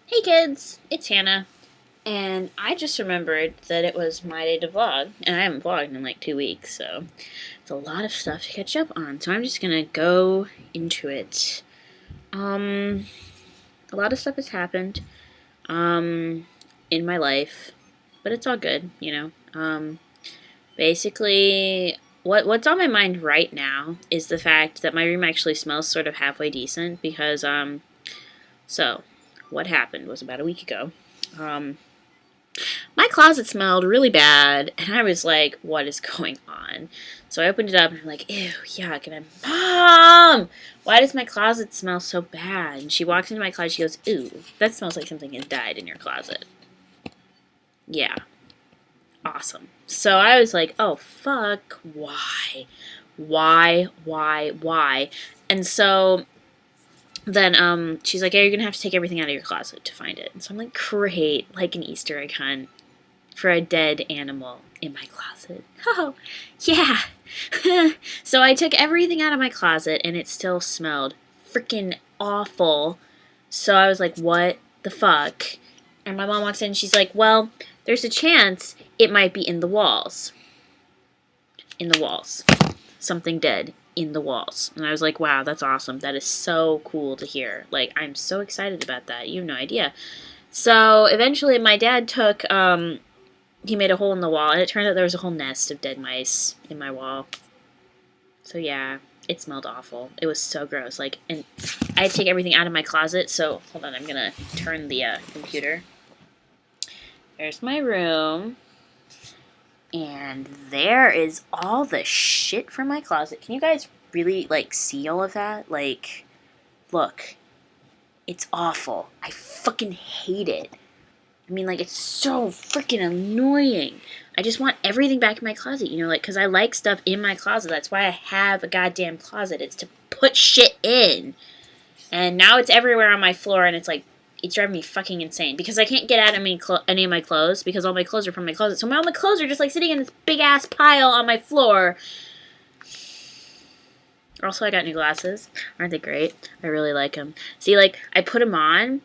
Hey kids, it's Hannah, and I just remembered that it was my day to vlog, and I haven't vlogged in like 2 weeks, so it's a lot of stuff to catch up on, so I'm just gonna go into it. A lot of stuff has happened, in my life, but it's all good, you know. Basically, what's on my mind right now is the fact that my room actually smells sort of halfway decent, because, so, what happened was about a week ago. My closet smelled really bad, and I was like, what is going on? So I opened it up, and I'm like, ew, yuck, and Mom! Why does my closet smell so bad? And she walks into my closet, she goes, ooh, that smells like something has died in your closet. Yeah. Awesome. So I was like, oh, fuck, why? Why? And so then she's like, yeah, you're gonna have to take everything out of your closet to find it. And so I'm like, great, like an Easter egg hunt for a dead animal in my closet. Oh, yeah. So I took everything out of my closet and it still smelled freaking awful. So I was like, what the fuck? And my mom walks in and she's like, well, there's a chance it might be in the walls. In the walls. Something dead in the walls. And I was like, wow, that's awesome. That is so cool to hear. Like, I'm so excited about that. You have no idea. So eventually my dad took, he made a hole in the wall, and it turned out there was a whole nest of dead mice in my wall. So yeah, it smelled awful. It was so gross. Like, and I had to take everything out of my closet, so hold on, I'm gonna turn the computer. There's my room. And there is all the shit from my closet. Can you guys really, like, see all of that? Like, look. It's awful. I fucking hate it. I mean, like, it's so freaking annoying. I just want everything back in my closet, you know, like, because I like stuff in my closet. That's why I have a goddamn closet. It's to put shit in. And now it's everywhere on my floor, and it's, like, it's driving me fucking insane. Because I can't get out any of my clothes, because all my clothes are from my closet. So all my clothes are just, like, sitting in this big-ass pile on my floor. Also, I got new glasses. Aren't they great? I really like them. See, like, I put them on,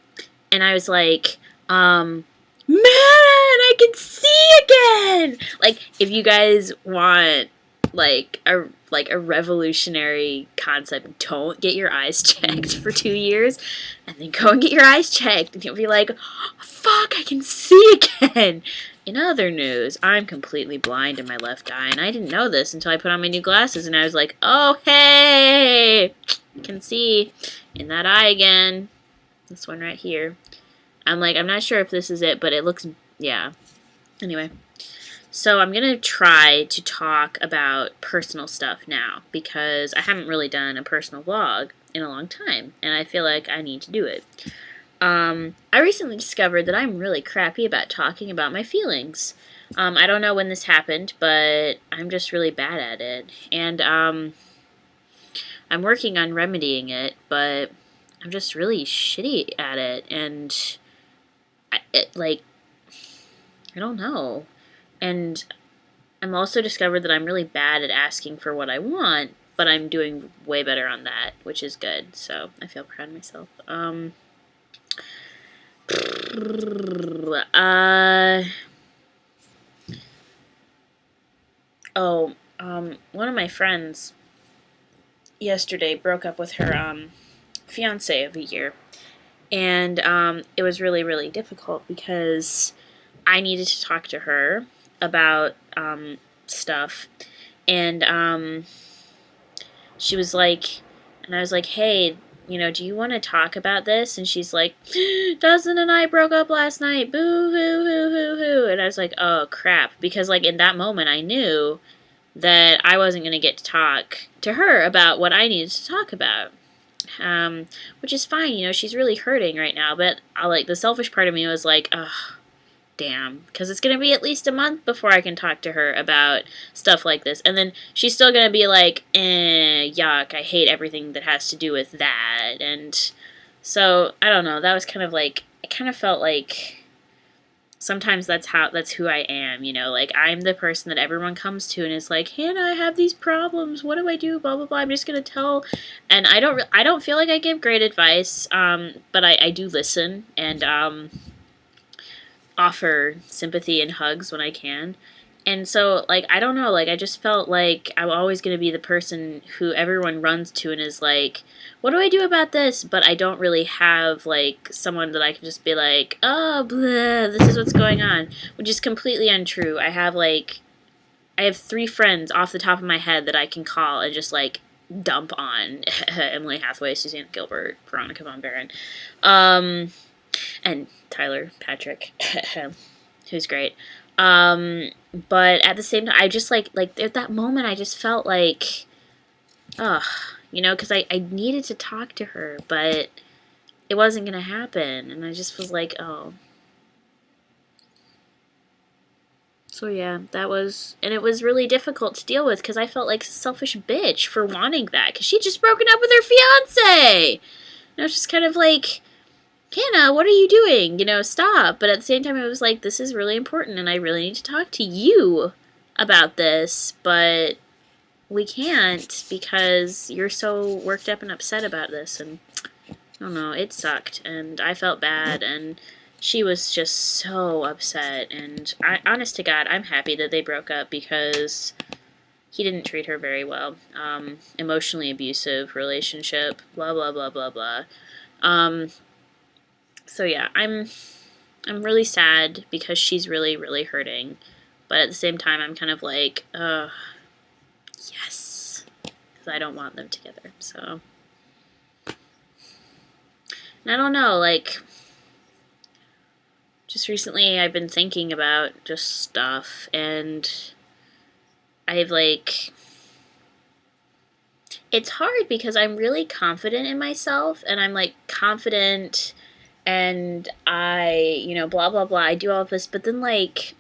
and I was like, man, I can see again! Like, if you guys want, like a revolutionary concept, don't get your eyes checked for 2 years, and then go and get your eyes checked, and you'll be like, fuck, I can see again! In other news, I'm completely blind in my left eye, and I didn't know this until I put on my new glasses, and I was like, oh, hey! I can see in that eye again. This one right here. I'm like, I'm not sure if this is it, but it looks, yeah. Anyway, so I'm going to try to talk about personal stuff now, because I haven't really done a personal vlog in a long time, and I feel like I need to do it. I recently discovered that I'm really crappy about talking about my feelings. I don't know when this happened, but I'm just really bad at it, and I'm working on remedying it, but I'm just really shitty at it, and I don't know. And I'm also discovered that I'm really bad at asking for what I want, but I'm doing way better on that, which is good. So I feel proud of myself. One of my friends yesterday broke up with her fiance of a year. And it was really, really difficult because I needed to talk to her about stuff. And she was like, and I was like, hey, you know, do you want to talk about this? And she's like, Dustin and I broke up last night. Boo hoo hoo hoo hoo. And I was like, oh crap. Because like in that moment I knew that I wasn't going to get to talk to her about what I needed to talk about. Which is fine, you know, she's really hurting right now, but the selfish part of me was like, ugh, damn, because it's going to be at least a month before I can talk to her about stuff like this, and then she's still going to be like, yuck, I hate everything that has to do with that, and so, I don't know, that was kind of like, I kind of felt like sometimes that's who I am, you know, like I'm the person that everyone comes to and is like, Hannah, I have these problems, what do I do, blah blah blah, I'm just gonna tell. And I don't feel like I give great advice, but I do listen and offer sympathy and hugs when I can. And so, like, I don't know, like, I just felt like I'm always going to be the person who everyone runs to and is like, what do I do about this? But I don't really have, like, someone that I can just be like, oh, bleh, this is what's going on, which is completely untrue. I have 3 friends off the top of my head that I can call and just, like, dump on. Emily Hathaway, Suzanne Gilbert, Veronica Von Barron, and Tyler Patrick, who's great. But at the same time, I just like at that moment, I just felt like, ugh, you know, because I needed to talk to her, but it wasn't gonna happen, and I just was like, oh. So yeah, and it was really difficult to deal with because I felt like a selfish bitch for wanting that because she'd just broken up with her fiance. And I was just kind of like, Hannah, what are you doing? You know, stop. But at the same time, I was like, this is really important, and I really need to talk to you about this, but we can't because you're so worked up and upset about this, and I don't know, it sucked, and I felt bad, and she was just so upset, and honest to God, I'm happy that they broke up because he didn't treat her very well. Emotionally abusive relationship, blah, blah, blah, blah, blah. So yeah, I'm really sad because she's really, really hurting. But at the same time, I'm kind of like, yes. Because I don't want them together. So. And I don't know, like, just recently I've been thinking about just stuff. And I've, like, it's hard because I'm really confident in myself. And I'm, like, confident and I, you know, blah, blah, blah, I do all of this, but then, like,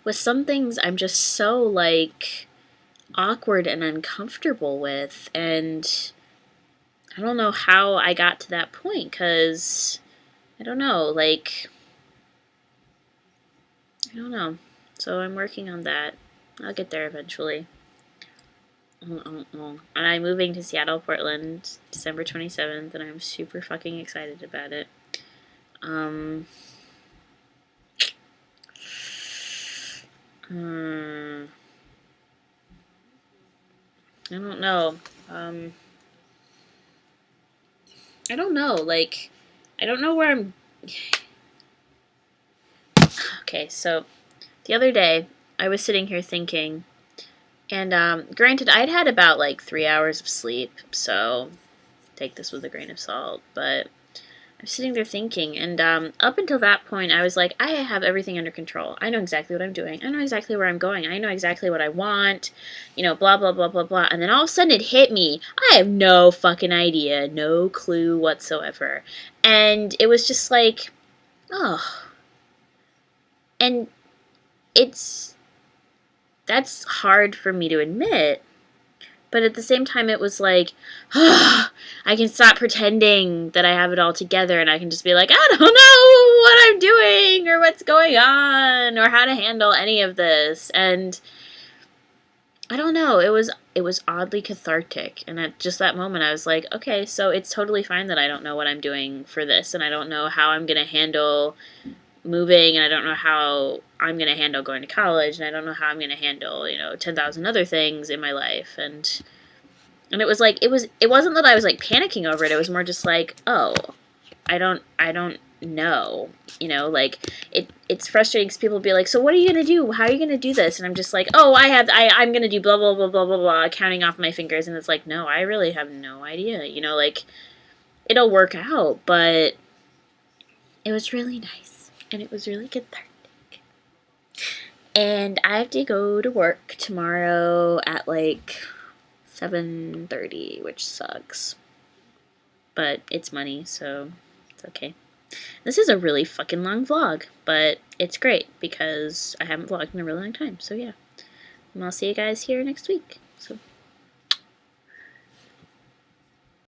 with some things I'm just so, like, awkward and uncomfortable with, and I don't know how I got to that point, because, I don't know, like, I don't know, so I'm working on that. I'll get there eventually. And I'm moving to Seattle, Portland, December 27th, and I'm super fucking excited about it. I don't know. I don't know, like, I don't know where I'm... Okay, so, the other day, I was sitting here thinking, and, granted, I'd had about, like, 3 hours of sleep, so take this with a grain of salt, but I'm sitting there thinking, and, up until that point, I was like, I have everything under control. I know exactly what I'm doing. I know exactly where I'm going. I know exactly what I want, you know, blah, blah, blah, blah, blah, and then all of a sudden it hit me. I have no fucking idea, no clue whatsoever, and it was just like, oh, and that's hard for me to admit, but at the same time it was like, I can stop pretending that I have it all together and I can just be like, I don't know what I'm doing or what's going on or how to handle any of this, and I don't know, it was oddly cathartic, and at just that moment I was like, okay, so it's totally fine that I don't know what I'm doing for this, and I don't know how I'm going to handle moving, and I don't know how I'm going to handle going to college, and I don't know how I'm going to handle, you know, 10,000 other things in my life, and it was like, it wasn't that I was, like, panicking over it, it was more just like, oh, I don't know, you know, like, it's frustrating because people be like, so what are you going to do? How are you going to do this? And I'm just like, oh, I'm going to do blah, blah, blah, blah, blah, blah, counting off my fingers, and it's like, no, I really have no idea, you know, like, it'll work out, but it was really nice. And it was really cathartic. And I have to go to work tomorrow at like 7:30, which sucks. But it's money, so it's okay. This is a really fucking long vlog, but it's great because I haven't vlogged in a really long time. So yeah. And I'll see you guys here next week. So